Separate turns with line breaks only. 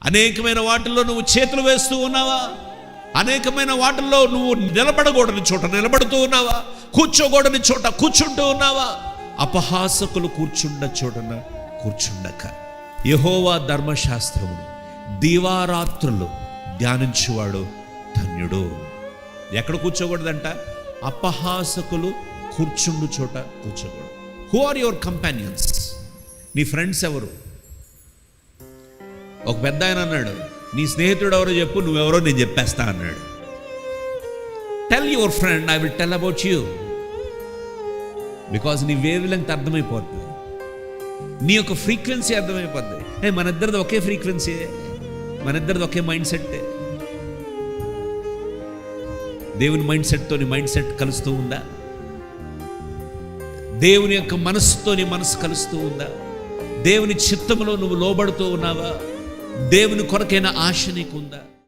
అనేకమైన వాటిల్లో నువ్వు చేతులు వేస్తూ ఉన్నావా? అనేకమైన వాటిల్లో నువ్వు నిలబడకూడని చోట నిలబడుతూ ఉన్నావా? కూర్చోకూడని చోట కూర్చుంటూ ఉన్నావా? అపహాసకులు కూర్చుండ చోటన కూర్చుండక యెహోవా ధర్మశాస్త్రమును దివారాత్రులు ధ్యానించువాడు ధన్యుడు. ఎక్కడ కూర్చోకూడదంట? అపహాసకులు కూర్చుండు చోట కూర్చోకూడదు. Who are your companions? నీ ఫ్రెండ్స్ ఎవరు? ఒక పెద్ద ఆయన అన్నాడు, నీ స్నేహితుడు ఎవరో చెప్పు, నువ్వెవరో నేను చెప్పేస్తా అన్నాడు. Tell your friend, I will tell about you. Because నీ వేవ్ లెంగ్త్ అర్థమైపోతుంది, నీ యొక్క ఫ్రీక్వెన్సీ అర్థమైపోతుంది. మన ఇద్దరిది ఒకే ఫ్రీక్వెన్సీ, మన ఇద్దరిది ఒకే మైండ్ సెట్. దేవుని మైండ్ సెట్తో నీ మైండ్ సెట్ కలుస్తూ ఉందా? దేవుని యొక్క మనసుతో నీ మనసు కలుస్తూ ఉందా? దేవుని చిత్తములో నువ్వు లోబడుతూ ఉన్నావా? దేవుని కొరకైన ఆశ నీకుందా?